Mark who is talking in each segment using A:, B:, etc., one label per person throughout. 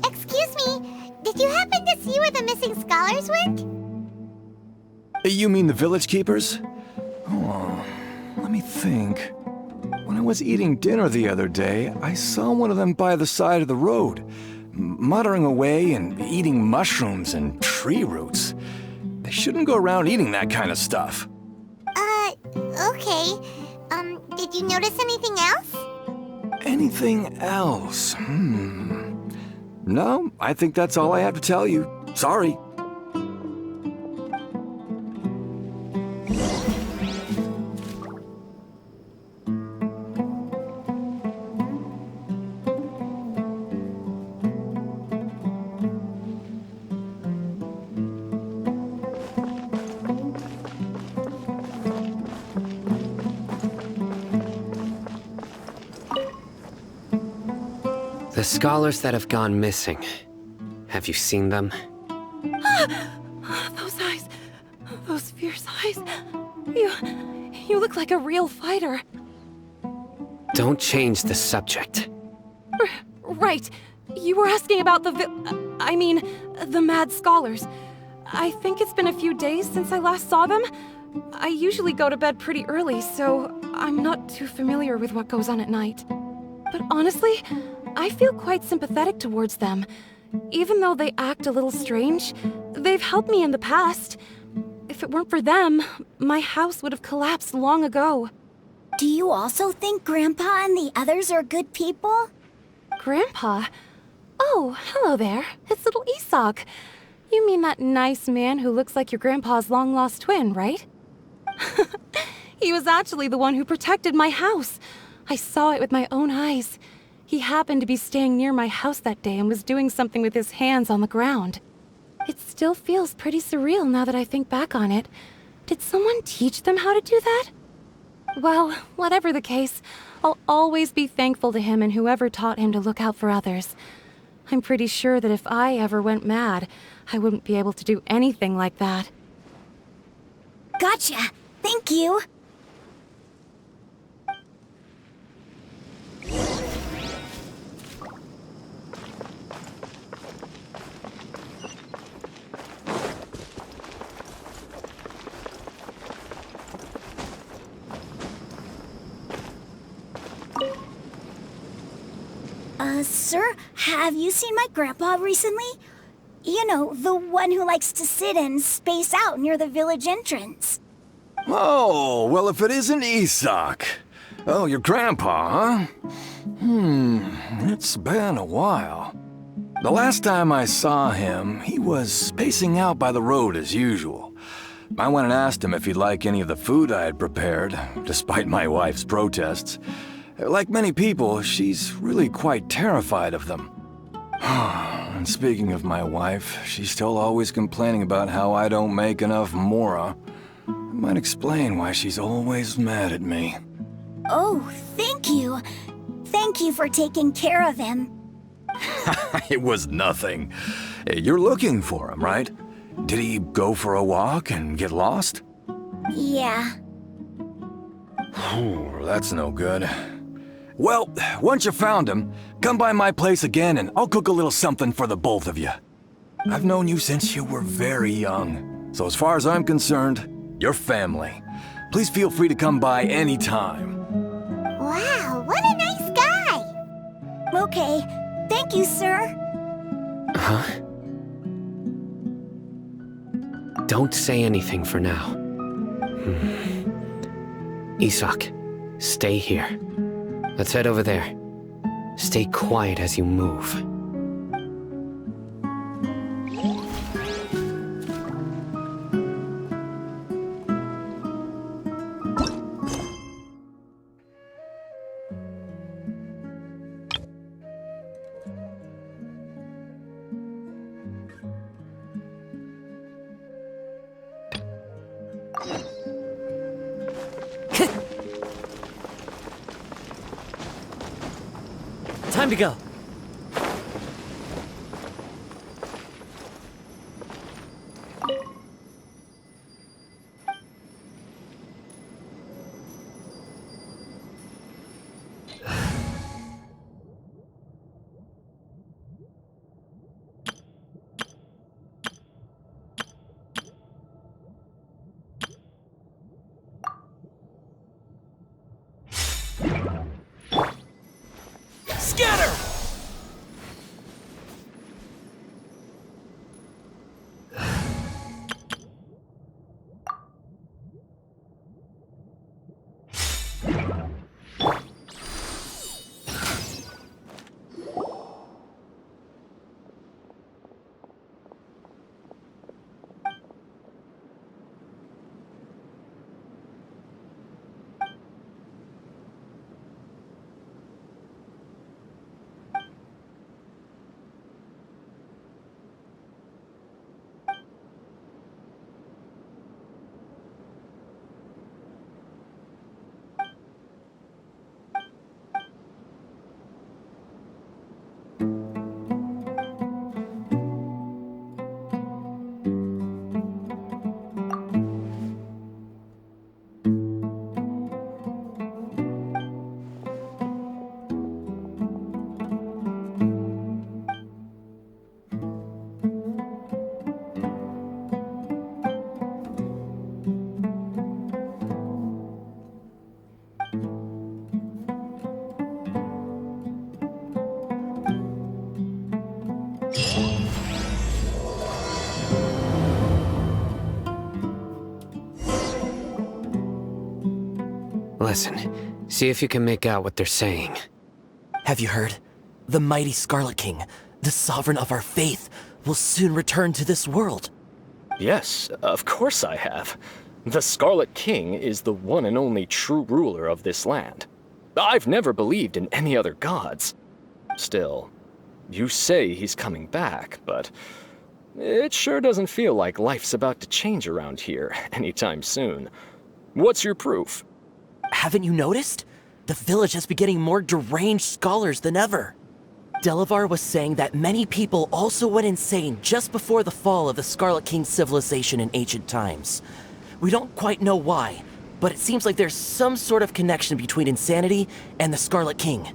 A: Excuse me, did you happen to see where the missing scholars went?
B: You mean the village keepers? Oh, let me think. When I was eating dinner the other day, I saw one of them by the side of the road, muttering away and eating mushrooms and tree roots. They shouldn't go around eating that kind of stuff.
A: Okay. Did you notice anything else?
B: Anything else? No, I think that's all I have to tell you. Sorry.
C: The scholars that have gone missing. Have you seen them?
D: Those eyes. Those fierce eyes. You look like a real fighter.
C: Don't change the subject.
D: Right. You were asking about the the mad scholars. I think it's been a few days since I last saw them. I usually go to bed pretty early, so I'm not too familiar with what goes on at night. But honestly, I feel quite sympathetic towards them. Even though they act a little strange, they've helped me in the past. If it weren't for them, my house would have collapsed long ago.
A: Do you also think Grandpa and the others are good people?
D: Grandpa? Oh, hello there. It's little Isak. You mean that nice man who looks like your grandpa's long-lost twin, right? He was actually the one who protected my house. I saw it with my own eyes. He happened to be staying near my house that day and was doing something with his hands on the ground. It still feels pretty surreal now that I think back on it. Did someone teach them how to do that? Well, whatever the case, I'll always be thankful to him and whoever taught him to look out for others. I'm pretty sure that if I ever went mad, I wouldn't be able to do anything like that.
A: Gotcha. Thank you. Sir, have you seen my grandpa recently? You know, the one who likes to sit and space out near the village entrance.
B: Oh, well, if it isn't Isak. Oh, your grandpa, huh? It's been a while. The last time I saw him, he was spacing out by the road as usual. I went and asked him if he'd like any of the food I had prepared, despite my wife's protests. Like many people, she's really quite terrified of them. And speaking of my wife, she's still always complaining about how I don't make enough mora. It might explain why she's always mad at me.
A: Oh, thank you. Thank you for taking care of him.
B: It was nothing. Hey, you're looking for him, right? Did he go for a walk and get lost?
A: Yeah.
B: Oh, that's no good. Well, once you found him, come by my place again and I'll cook a little something for the both of you. I've known you since you were very young, so as far as I'm concerned, you're family. Please feel free to come by anytime.
A: Wow, what a nice guy! Okay, thank you, sir.
C: Huh? Don't say anything for now. Isak, stay here. Let's head over there. Stay quiet as you move.
E: Time to go. Scatter!
C: Listen, see if you can make out what they're saying.
E: Have you heard? The mighty Scarlet King, the sovereign of our faith, will soon return to this world.
F: Yes, of course I have. The Scarlet King is the one and only true ruler of this land. I've never believed in any other gods. Still, you say he's coming back, but it sure doesn't feel like life's about to change around here anytime soon. What's your proof?
E: Haven't you noticed? The village has been getting more deranged scholars than ever. Delavar was saying that many people also went insane just before the fall of the Scarlet King's civilization in ancient times. We don't quite know why, but it seems like there's some sort of connection between insanity and the Scarlet King.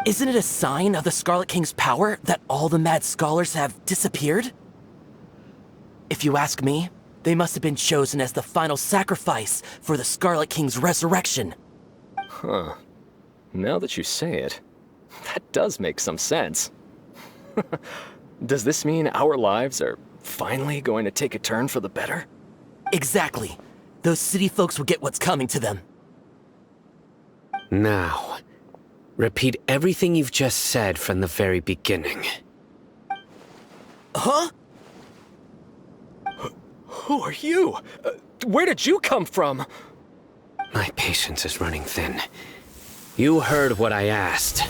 E: Isn't it a sign of the Scarlet King's power that all the mad scholars have disappeared? If you ask me, they must have been chosen as the final sacrifice for the Scarlet King's resurrection.
F: Huh. Now that you say it, that does make some sense. Does this mean our lives are finally going to take a turn for the better?
E: Exactly. Those city folks will get what's coming to them.
C: Now, repeat everything you've just said from the very beginning.
E: Huh?
F: Who are you? Where did you come from?
C: My patience is running thin. You heard what I asked.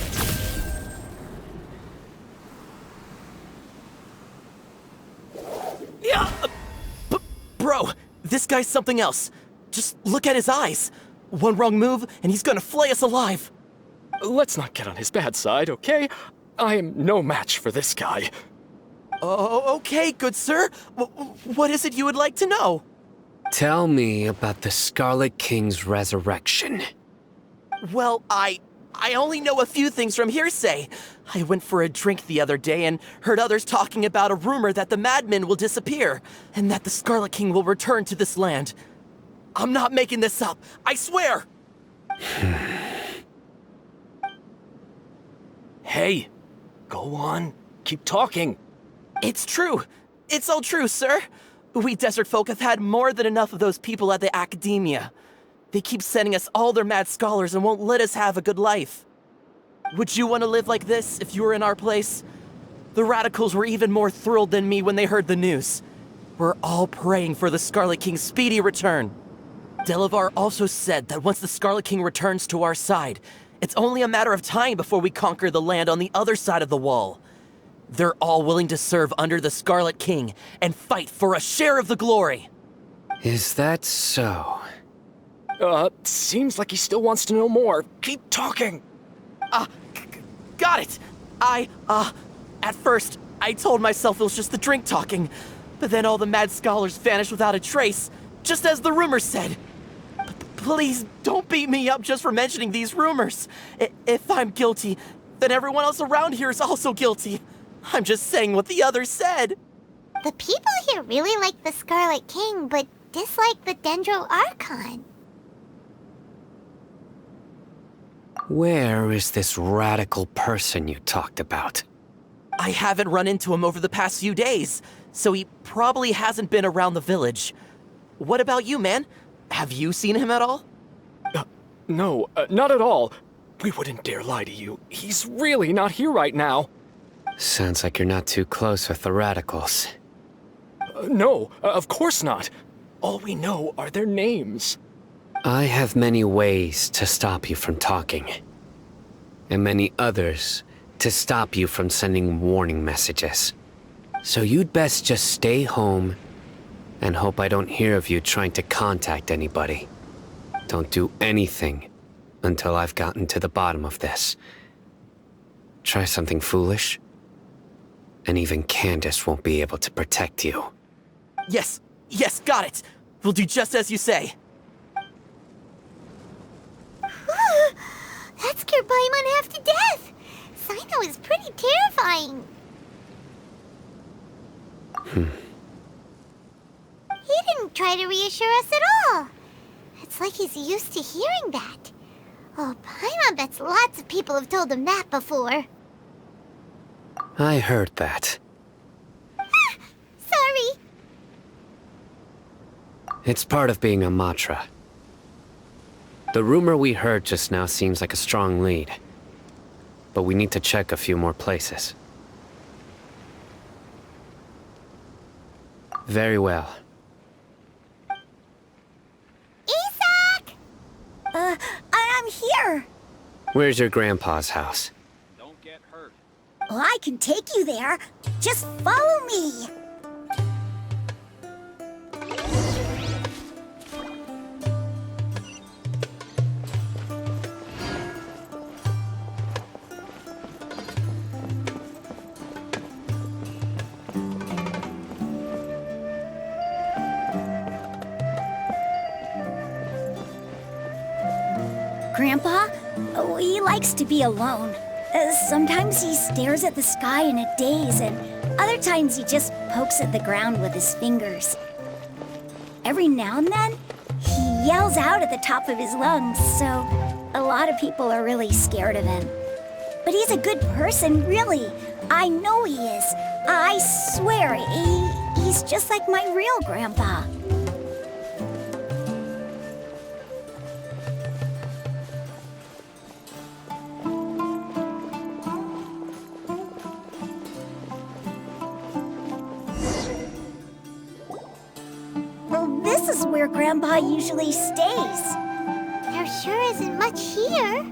E: Yeah! Bro, this guy's something else. Just look at his eyes. One wrong move, and he's gonna flay us alive.
F: Let's not get on his bad side, okay? I am no match for this guy.
E: Oh, okay, good sir. What is it you would like to know?
C: Tell me about the Scarlet King's resurrection.
E: Well, I only know a few things from hearsay. I went for a drink the other day and heard others talking about a rumor that the madmen will disappear, and that the Scarlet King will return to this land. I'm not making this up, I swear!
F: Hey, go on. Keep talking.
E: It's true. It's all true, sir. We desert folk have had more than enough of those people at the academia. They keep sending us all their mad scholars and won't let us have a good life. Would you want to live like this if you were in our place? The radicals were even more thrilled than me when they heard the news. We're all praying for the Scarlet King's speedy return. Delavar also said that once the Scarlet King returns to our side, it's only a matter of time before we conquer the land on the other side of the wall. They're all willing to serve under the Scarlet King and fight for a share of the glory.
C: Is that so?
F: Seems like he still wants to know more. Keep talking.
E: Got it. At first, I told myself it was just the drink talking, but then all the mad scholars vanished without a trace, just as the rumors said. Please don't beat me up just for mentioning these rumors. If I'm guilty, then everyone else around here is also guilty. I'm just saying what the others said.
G: The people here really like the Scarlet King, but dislike the Dendro Archon.
C: Where is this radical person you talked about?
E: I haven't run into him over the past few days, so he probably hasn't been around the village. What about you, man? Have you seen him at all?
F: No, not at all. We wouldn't dare lie to you. He's really not here right now.
C: Sounds like you're not too close with the radicals.
F: No, of course not. All we know are their names.
C: I have many ways to stop you from talking. And many others to stop you from sending warning messages. So you'd best just stay home and hope I don't hear of you trying to contact anybody. Don't do anything until I've gotten to the bottom of this. Try something foolish, and even Candace won't be able to protect you.
E: Yes, got it. We'll do just as you say.
G: That scared Paimon half to death. Sino is pretty terrifying. He didn't try to reassure us at all. It's like he's used to hearing that. Oh, Paimon bets lots of people have told him that before.
C: I heard that.
G: Sorry.
C: It's part of being a Matra. The rumor we heard just now seems like a strong lead. But we need to check a few more places. Very well.
G: Isak!
A: I'm here.
C: Where's your grandpa's house?
A: Well, I can take you there. Just follow me. Grandpa, he likes to be alone. Sometimes he stares at the sky in a daze, and other times he just pokes at the ground with his fingers. Every now and then, he yells out at the top of his lungs, so a lot of people are really scared of him. But he's a good person, really. I know he is. I swear, he's just like my real grandpa. This is where Grandpa usually stays.
G: There sure isn't much here.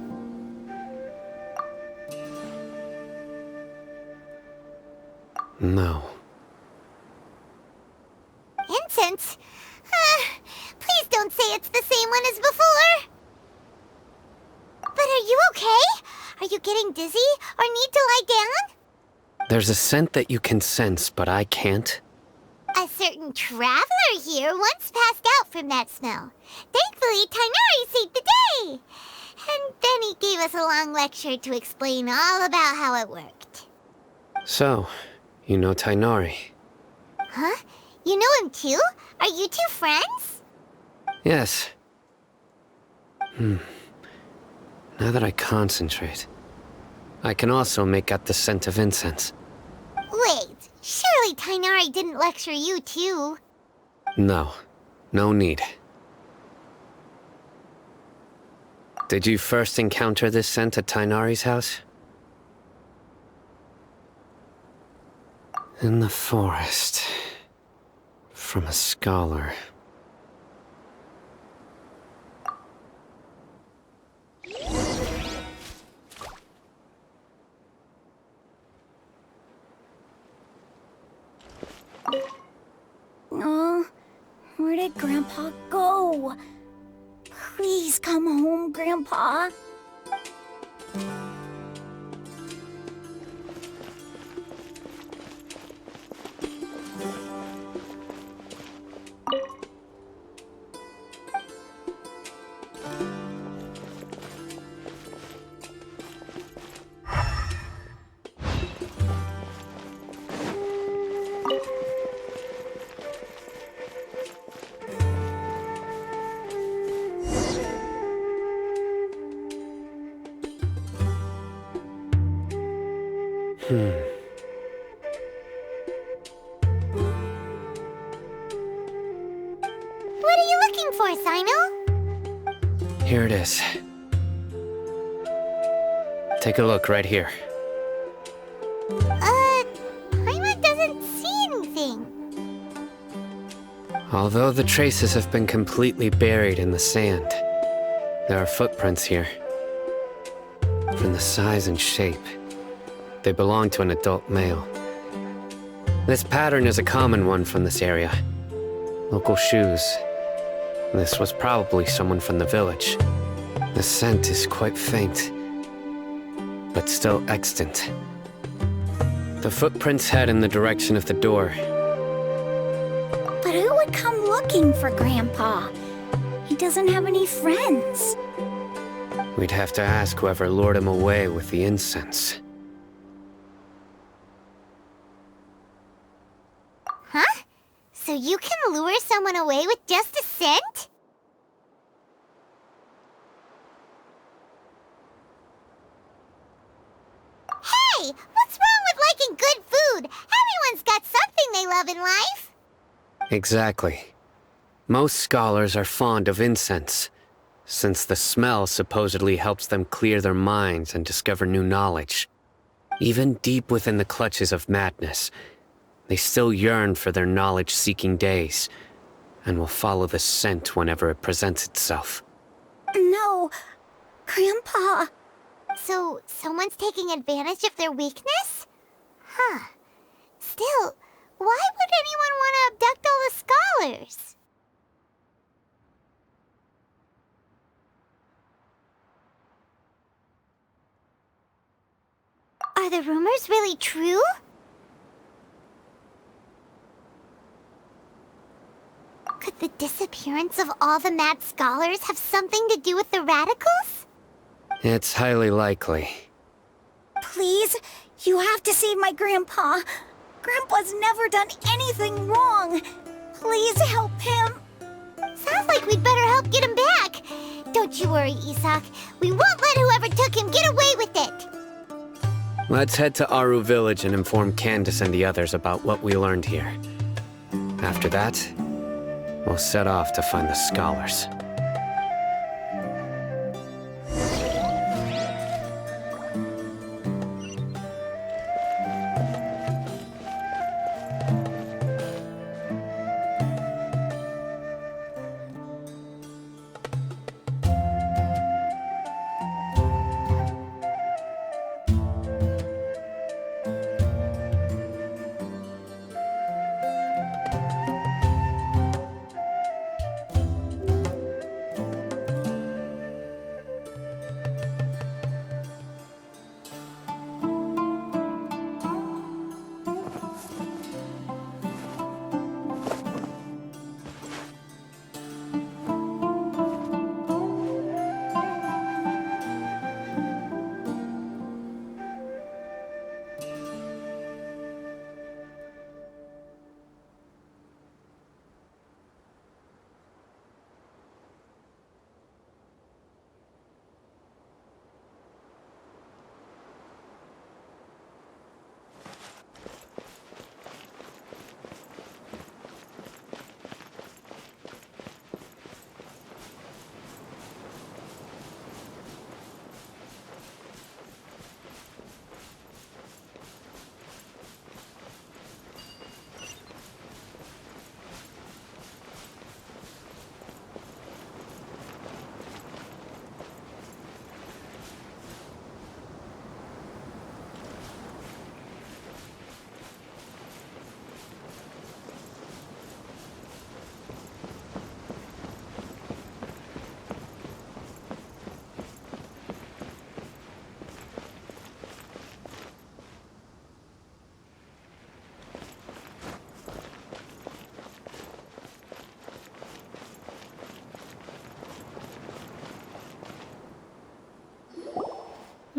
C: No.
G: Incense? Please don't say it's the same one as before. you getting dizzy or need to lie down?
C: There's a scent that you can sense, but I can't.
G: A certain traveler here once passed out from that smell. Thankfully, Tighnari saved the day. And then he gave us a long lecture to explain all about how it worked.
C: So, you know Tighnari?
G: Huh? You know him too? Are you two friends?
C: Yes. Now that I concentrate, I can also make out the scent of incense.
G: Wait, surely Tighnari didn't lecture you too?
C: No, no need. Did you first encounter this scent at Tighnari's house? In the forest. From a scholar.
A: Oh, where did Grandpa go? Please come home, Grandpa.
G: What are you looking for, Sino?
C: Here it is. Take a look right here.
G: Paimon doesn't see anything.
C: Although the traces have been completely buried in the sand, there are footprints here. From the size and shape, they belong to an adult male. This pattern is a common one from this area. Local shoes. This was probably someone from the village. The scent is quite faint, but still extant. The footprints head in the direction of the door.
A: But who would come looking for Grandpa? He doesn't have any friends.
C: We'd have to ask whoever lured him away with the incense.
G: Huh? So you can lure someone away with just a scent? Hey! What's wrong with liking good food? Everyone's got something they love in life.
C: Exactly. Most scholars are fond of incense, since the smell supposedly helps them clear their minds and discover new knowledge. Even deep within the clutches of madness, they still yearn for their knowledge-seeking days, and will follow the scent whenever it presents itself.
A: No, Grandpa.
G: So, someone's taking advantage of their weakness? Huh. Still, why would anyone want to abduct all the scholars? Are the rumors really true? Could the disappearance of all the mad scholars have something to do with the radicals?
C: It's highly likely.
A: Please, you have to save my Grandpa. Grandpa's never done anything wrong. Please help him.
G: Sounds like we'd better help get him back. Don't you worry, Isak. We won't let whoever took him get away with it.
C: Let's head to Aru Village and inform Candace and the others about what we learned here. After that, we'll set off to find the scholars.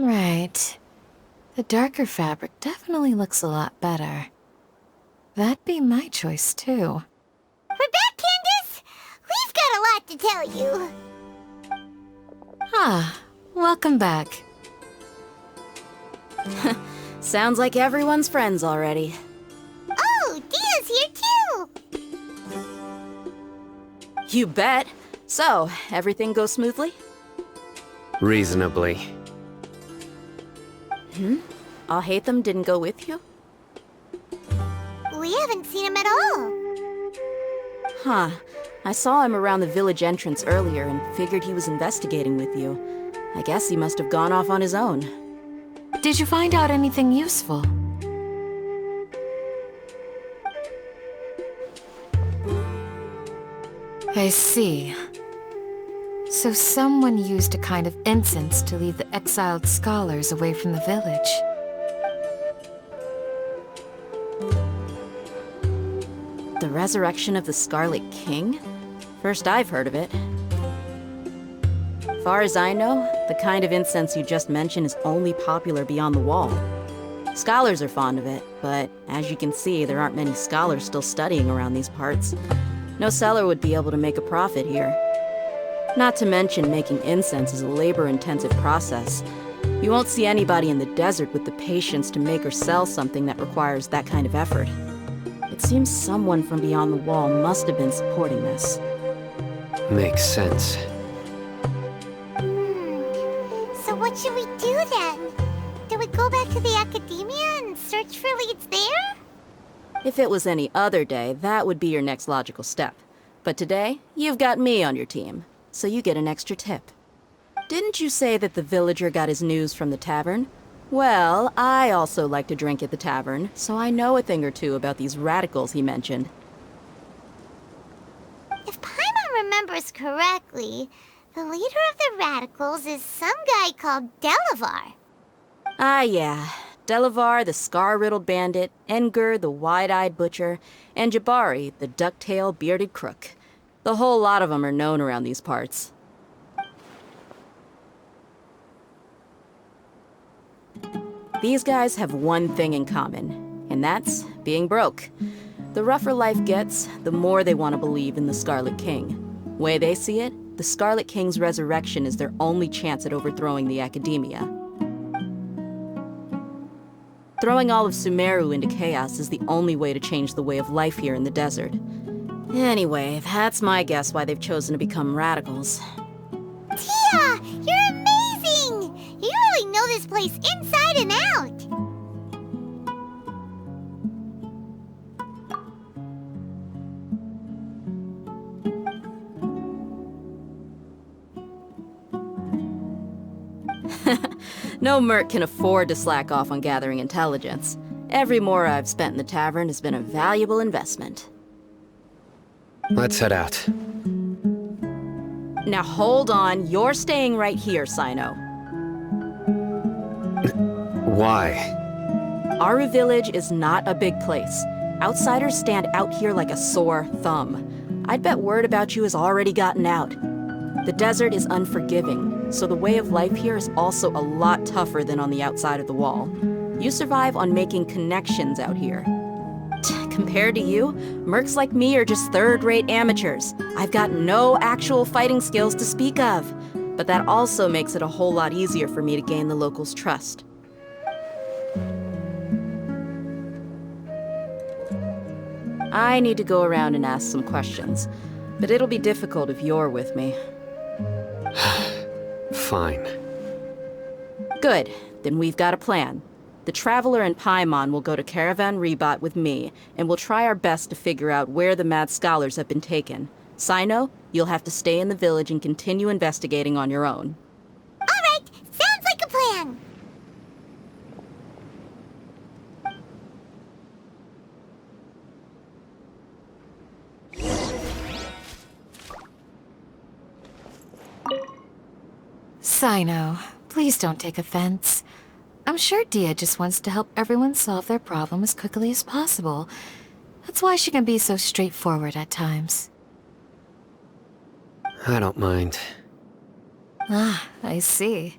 H: Right. The darker fabric definitely looks a lot better. That'd be my choice, too.
G: We're back, Candace! We've got a lot to tell you.
H: Ah, welcome back.
I: Sounds like everyone's friends already.
G: Oh, Dia's here too!
I: You bet. So, everything goes smoothly?
C: Reasonably.
I: Alhaitham didn't go with you?
G: We haven't seen him at all.
I: Huh. I saw him around the village entrance earlier and figured he was investigating with you. I guess he must have gone off on his own.
H: Did you find out anything useful? I see. So someone used a kind of incense to lead the exiled scholars away from the village.
I: The resurrection of the Scarlet King? First I've heard of it. Far as I know, the kind of incense you just mentioned is only popular beyond the wall. Scholars are fond of it, but as you can see, there aren't many scholars still studying around these parts. No seller would be able to make a profit here. Not to mention, making incense is a labor-intensive process. You won't see anybody in the desert with the patience to make or sell something that requires that kind of effort. It seems someone from beyond the wall must have been supporting this.
C: Makes sense.
G: So what should we do then? Do we go back to the academia and search for leads there?
I: If it was any other day, that would be your next logical step. But today, you've got me on your team, so you get an extra tip. Didn't you say that the villager got his news from the tavern? Well, I also like to drink at the tavern, so I know a thing or two about these radicals he mentioned.
G: If Paimon remembers correctly, the leader of the radicals is some guy called Delavar.
I: Ah, yeah. Delavar, the scar-riddled bandit, Engur, the wide-eyed butcher, and Jabari, the duck-tailed bearded crook. The whole lot of them are known around these parts. These guys have one thing in common, and that's being broke. The rougher life gets, the more they want to believe in the Scarlet King. Way they see it, the Scarlet King's resurrection is their only chance at overthrowing the academia. Throwing all of Sumeru into chaos is the only way to change the way of life here in the desert. Anyway, that's my guess why they've chosen to become radicals.
G: Tia, you're amazing! You really know this place inside and out!
I: No merc can afford to slack off on gathering intelligence. Every mora I've spent in the tavern has been a valuable investment.
C: Let's head out.
I: Now hold on, you're staying right here, Sino.
C: Why?
I: Aru Village is not a big place. Outsiders stand out here like a sore thumb. I'd bet word about you has already gotten out. The desert is unforgiving, so the way of life here is also a lot tougher than on the outside of the wall. You survive on making connections out here. Compared to you, mercs like me are just third-rate amateurs. I've got no actual fighting skills to speak of. But that also makes it a whole lot easier for me to gain the locals' trust. I need to go around and ask some questions, but it'll be difficult if you're with me.
C: Fine.
I: Good. Then we've got a plan. The Traveler and Paimon will go to Caravan Rebat with me, and we'll try our best to figure out where the mad scholars have been taken. Sino, you'll have to stay in the village and continue investigating on your own.
G: Alright, sounds like a plan!
H: Sino, please don't take offense. I'm sure Dia just wants to help everyone solve their problem as quickly as possible. That's why she can be so straightforward at times.
C: I don't mind.
H: Ah, I see.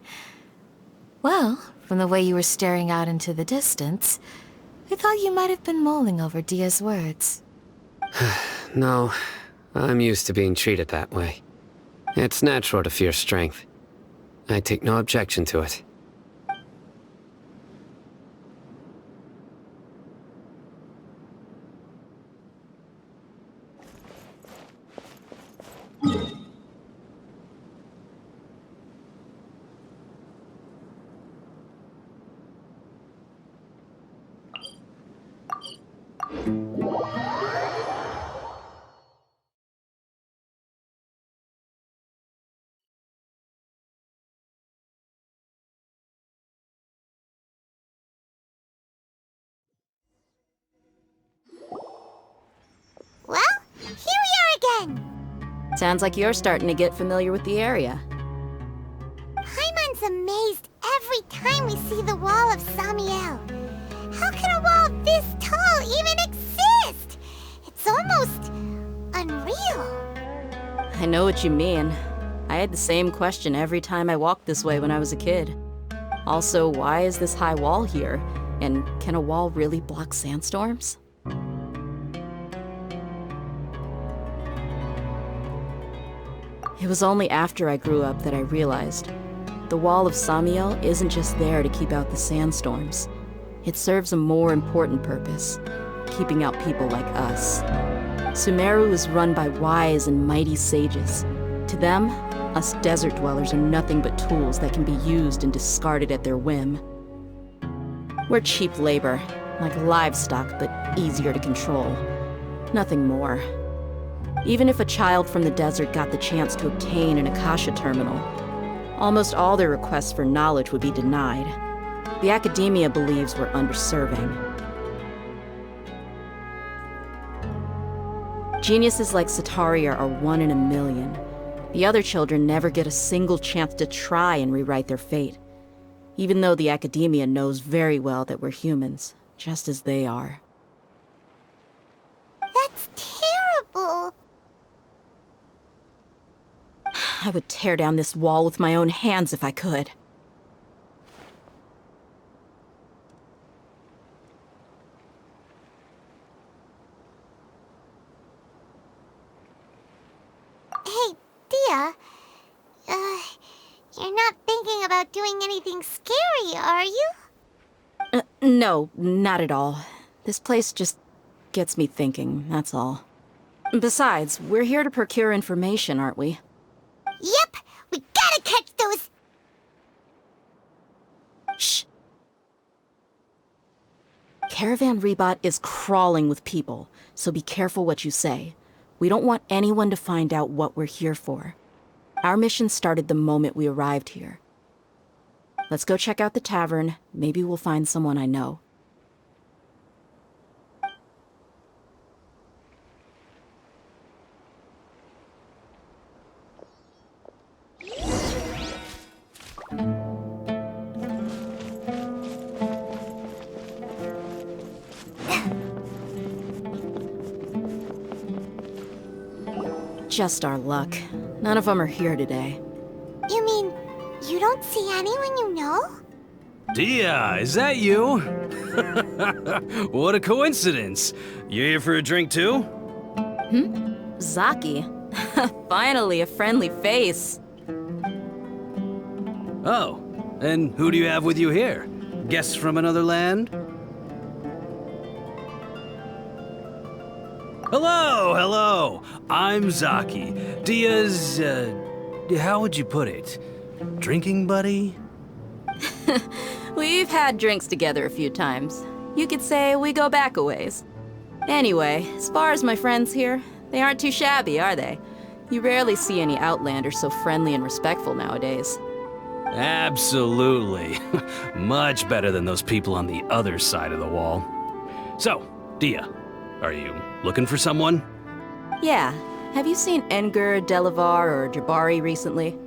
H: Well, from the way you were staring out into the distance, I thought you might have been mulling over Dia's words.
C: No, I'm used to being treated that way. It's natural to fear strength. I take no objection to it.
G: Well, here we are again.
I: Sounds like you're starting to get familiar with the area.
G: Paimon's amazed every time we see the wall of Samiel. How can a wall this tall even exist? It's almost unreal.
I: I know what you mean. I had the same question every time I walked this way when I was a kid. Also, why is this high wall here? And can a wall really block sandstorms? It was only after I grew up that I realized the wall of Samiel isn't just there to keep out the sandstorms. It serves a more important purpose, keeping out people like us. Sumeru is run by wise and mighty sages. To them, us desert dwellers are nothing but tools that can be used and discarded at their whim. We're cheap labor, like livestock, but easier to control. Nothing more. Even if a child from the desert got the chance to obtain an Akasha terminal, almost all their requests for knowledge would be denied. The academia believes we're underserving. Geniuses like Sataria are 1 in a million. The other children never get a single chance to try and rewrite their fate, even though the academia knows very well that we're humans, just as they are.
G: That's terrible.
I: I would tear down this wall with my own hands if I could.
G: Hey, Dia. You're not thinking about doing anything scary, are you?
I: No, not at all. This place just gets me thinking, that's all. Besides, we're here to procure information, aren't we?
G: Yep, we gotta catch those...
I: Shh. Caravan Rebot is crawling with people, so be careful what you say. We don't want anyone to find out what we're here for. Our mission started the moment we arrived here. Let's go check out the tavern. Maybe we'll find someone I know. Just our luck. None of them are here today.
G: You mean, you don't see anyone you know?
J: Dia, is that you? What a coincidence. You here for a drink too?
I: Zaki. Finally, a friendly face.
J: Oh, and who do you have with you here? Guests from another land? Hello, hello. I'm Zaki. Dia's, how would you put it? Drinking buddy?
I: We've had drinks together a few times. You could say we go back a ways. Anyway, as far as my friends here, they aren't too shabby, are they? You rarely see any Outlanders so friendly and respectful nowadays.
J: Absolutely. Much better than those people on the other side of the wall. So, Dia, are you looking for someone?
I: Yeah. Have you seen Engur, Delavar, or Jabari recently?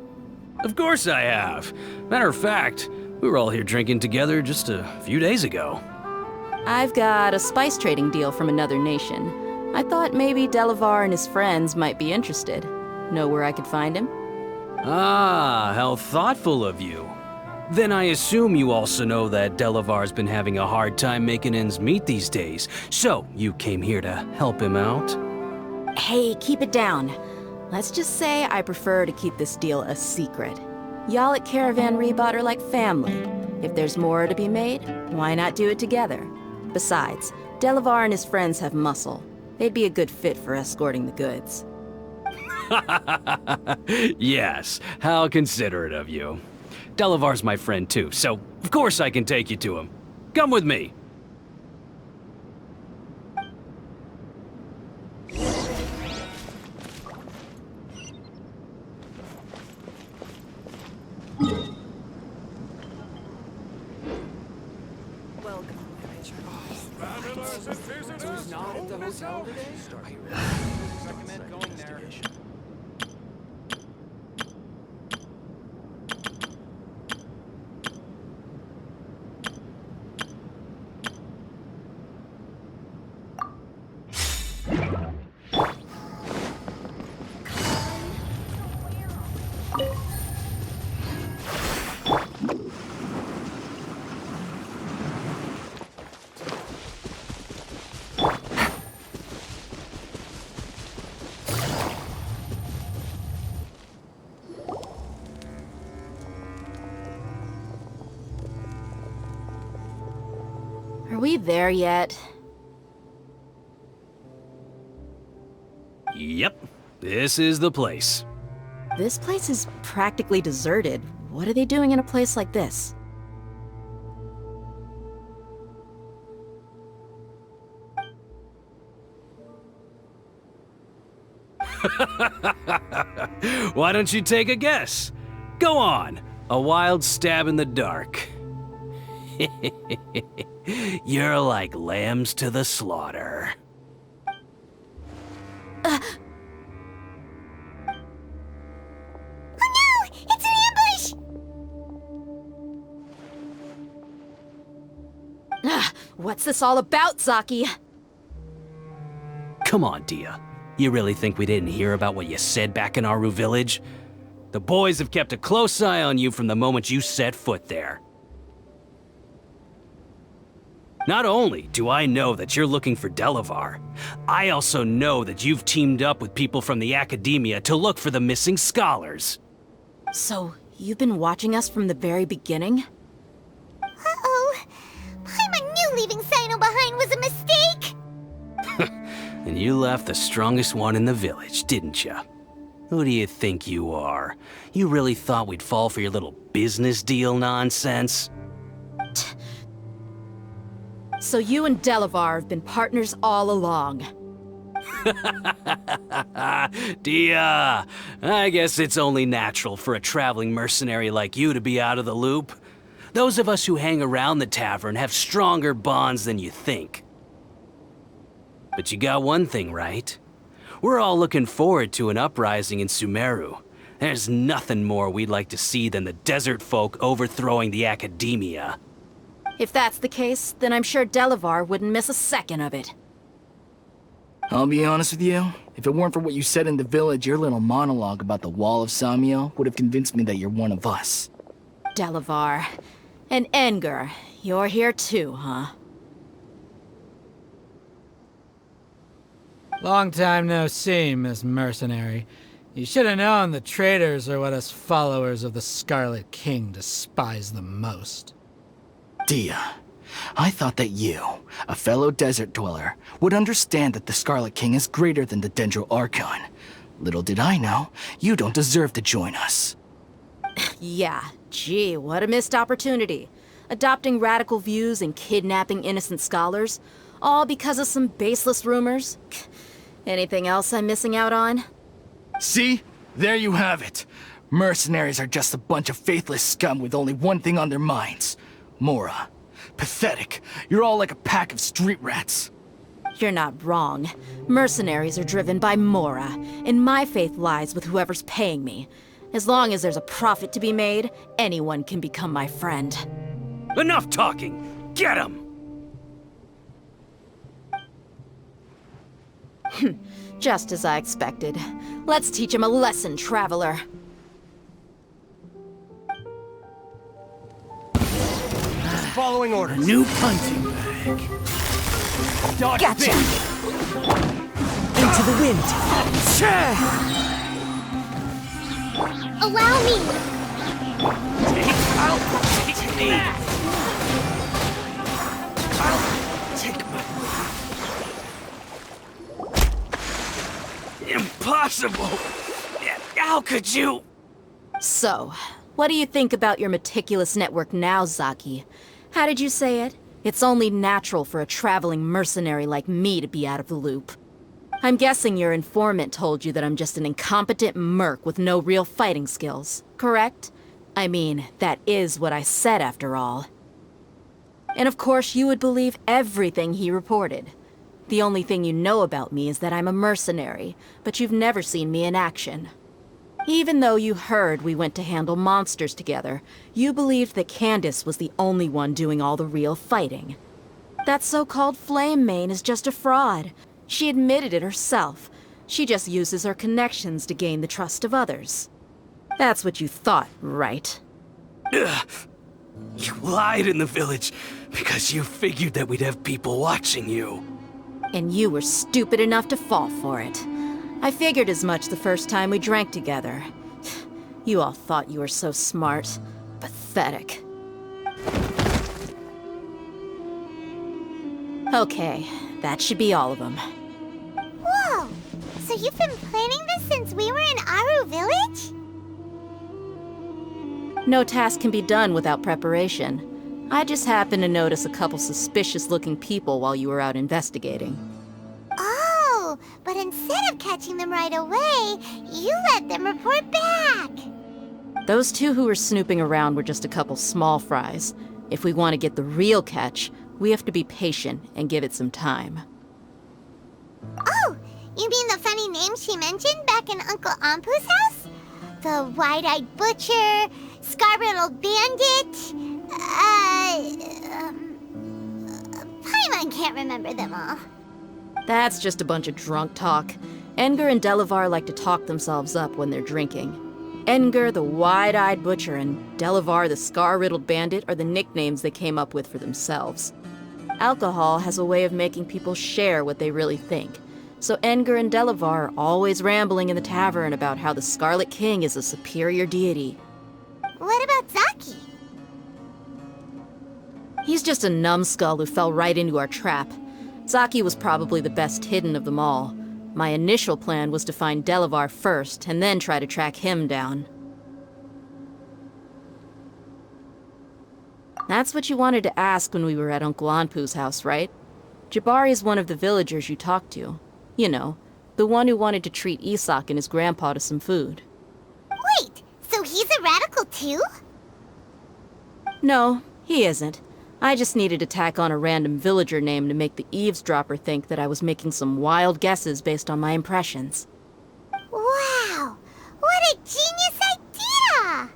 J: Of course I have. Matter of fact, we were all here drinking together just a few days ago.
I: I've got a spice trading deal from another nation. I thought maybe Delavar and his friends might be interested. Know where I could find him?
J: Ah, how thoughtful of you. Then I assume you also know that Delavar's been having a hard time making ends meet these days, so you came here to help him out?
I: Hey, keep it down. Let's just say I prefer to keep this deal a secret. Y'all at Caravan Rebot are like family. If there's more to be made, why not do it together? Besides, Delavar and his friends have muscle. They'd be a good fit for escorting the goods.
J: Yes, how considerate of you. Delavar's my friend too, so of course I can take you to him. Come with me.
I: Are we there yet?
J: Yep, this is the place.
I: This place is practically deserted. What are they doing in a place like this?
J: Why don't you take a guess? Go on, a wild stab in the dark. You're like lambs to the slaughter.
G: Oh no! It's an ambush!
I: What's this all about, Zaki?
J: Come on, Dia. You really think we didn't hear about what you said back in Aru village? The boys have kept a close eye on you from the moment you set foot there. Not only do I know that you're looking for Delavar, I also know that you've teamed up with people from the Academia to look for the missing scholars.
I: So, you've been watching us from the very beginning?
G: Uh-oh. Paimon knew leaving Sino behind was a mistake!
J: And you left the strongest one in the village, didn't you? Who do you think you are? You really thought we'd fall for your little business deal nonsense?
I: So you and Delavar have been partners all along.
J: Dia, I guess it's only natural for a traveling mercenary like you to be out of the loop. Those of us who hang around the tavern have stronger bonds than you think. But you got one thing right. We're all looking forward to an uprising in Sumeru. There's nothing more we'd like to see than the desert folk overthrowing the Academia.
I: If that's the case, then I'm sure Delavar wouldn't miss a second of it.
K: I'll be honest with you. If it weren't for what you said in the village, your little monologue about the Wall of Samiel would have convinced me that you're one of us.
I: Delavar. And Enger, you're here too, huh?
L: Long time no see, Miss Mercenary. You should have known the traitors are what us followers of the Scarlet King despise the most.
K: Dia, I thought that you, a fellow desert dweller, would understand that the Scarlet King is greater than the Dendro Archon. Little did I know, you don't deserve to join us.
I: Yeah, gee, what a missed opportunity. Adopting radical views and kidnapping innocent scholars, all because of some baseless rumors. Anything else I'm missing out on?
K: See? There you have it. Mercenaries are just a bunch of faithless scum with only one thing on their minds. Mora. Pathetic. You're all like a pack of street rats.
I: You're not wrong. Mercenaries are driven by Mora, and my faith lies with whoever's paying me. As long as there's a profit to be made, anyone can become my friend.
J: Enough talking! Get him!
I: Just as I expected. Let's teach him a lesson, traveler.
M: following orders.
K: A new punching bag.
M: Dodge
E: Gotcha.
M: this.
E: Into the wind.
G: Allow me.
J: I'll take me. I'll take my... Impossible! How could you?
I: So, what do you think about your meticulous network now, Zaki? How did you say it? It's only natural for a traveling mercenary like me to be out of the loop. I'm guessing your informant told you that I'm just an incompetent merc with no real fighting skills, correct? I mean, that is what I said after all. And of course you would believe everything he reported. The only thing you know about me is that I'm a mercenary, but you've never seen me in action. Even though you heard we went to handle monsters together, you believed that Candace was the only one doing all the real fighting. That so-called Flame Mane is just a fraud. She admitted it herself. She just uses her connections to gain the trust of others. That's what you thought, right?
J: Ugh. You lied in the village because you figured that we'd have people watching you.
I: And you were stupid enough to fall for it. I figured as much the first time we drank together. You all thought you were so smart. Pathetic. Okay, that should be all of them.
G: Whoa! So you've been planning this since we were in Aru Village?
I: No task can be done without preparation. I just happened to notice a couple suspicious-looking people while you were out investigating.
G: Oh, but instead of catching them right away, you let them report back.
I: Those two who were snooping around were just a couple small fries. If we want to get the real catch, we have to be patient and give it some time.
G: Oh, you mean the funny name she mentioned back in Uncle Ampu's house? The wide-eyed butcher, scar-riddled bandit, Paimon can't remember them all.
I: That's just a bunch of drunk talk. Edgar and Delavar like to talk themselves up when they're drinking. Edgar, the wide-eyed butcher, and Delavar, the scar-riddled bandit, are the nicknames they came up with for themselves. Alcohol has a way of making people share what they really think. So Edgar and Delavar are always rambling in the tavern about how the Scarlet King is a superior deity.
G: What about Zaki?
I: He's just a numbskull who fell right into our trap. Zaki was probably the best hidden of them all. My initial plan was to find Delavar first, and then try to track him down. That's what you wanted to ask when we were at Uncle Anpu's house, right? Jabari is one of the villagers you talked to. You know, the one who wanted to treat Isak and his grandpa to some food.
G: Wait, so he's a radical too?
I: No, he isn't. I just needed to tack on a random villager name to make the eavesdropper think that I was making some wild guesses based on my impressions.
G: Wow, what a genius idea!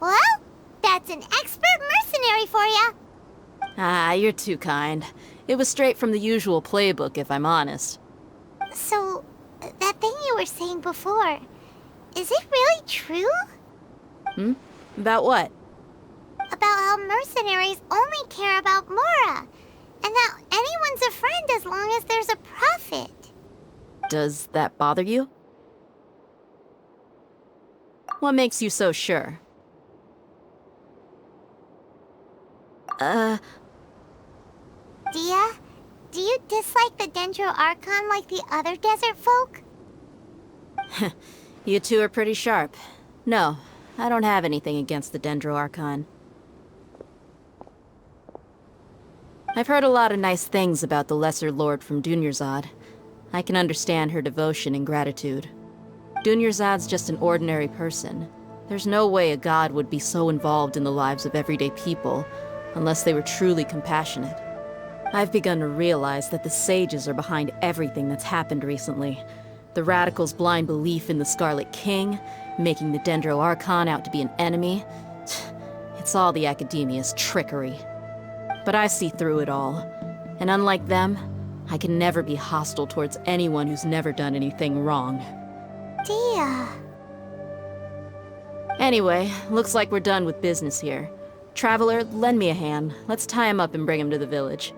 G: Well, that's an expert mercenary for you.
I: Ah, you're too kind. It was straight from the usual playbook, if I'm honest.
G: So, that thing you were saying before, is it really true?
I: About what?
G: About how mercenaries only care about Mora, and that anyone's a friend as long as there's a profit.
I: Does that bother you? What makes you so sure?
G: Dia, do you dislike the Dendro Archon like the other desert folk?
I: You two are pretty sharp. No, I don't have anything against the Dendro Archon. I've heard a lot of nice things about the Lesser Lord from Dunyarzad. I can understand her devotion and gratitude. Dunyarzad's just an ordinary person. There's no way a god would be so involved in the lives of everyday people, unless they were truly compassionate. I've begun to realize that the sages are behind everything that's happened recently. The radicals' blind belief in the Scarlet King, making the Dendro Archon out to be an enemy. It's all the academia's trickery. But I see through it all. And unlike them, I can never be hostile towards anyone who's never done anything wrong.
G: Dia.
I: Anyway, looks like we're done with business here. Traveler, lend me a hand. Let's tie him up and bring him to the village.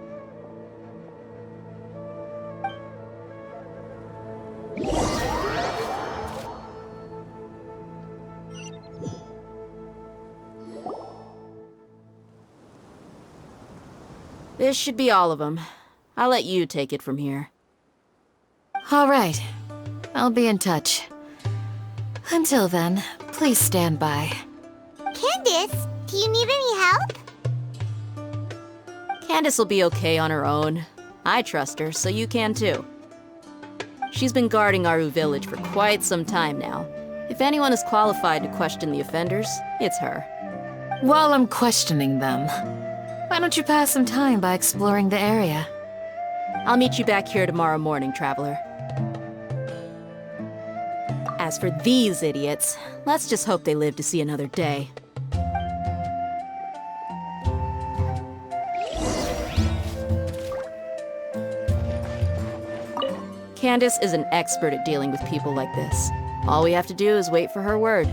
I: This should be all of them. I'll let you take it from here.
H: All right. I'll be in touch. Until then, please stand by.
G: Candace, do you need any help?
I: Candace will be okay on her own. I trust her, so you can too. She's been guarding Aru village for quite some time now. If anyone is qualified to question the offenders, it's her.
H: While I'm questioning them, why don't you pass some time by exploring the area?
I: I'll meet you back here tomorrow morning, Traveler. As for these idiots, let's just hope they live to see another day. Candace is an expert at dealing with people like this. All we have to do is wait for her word.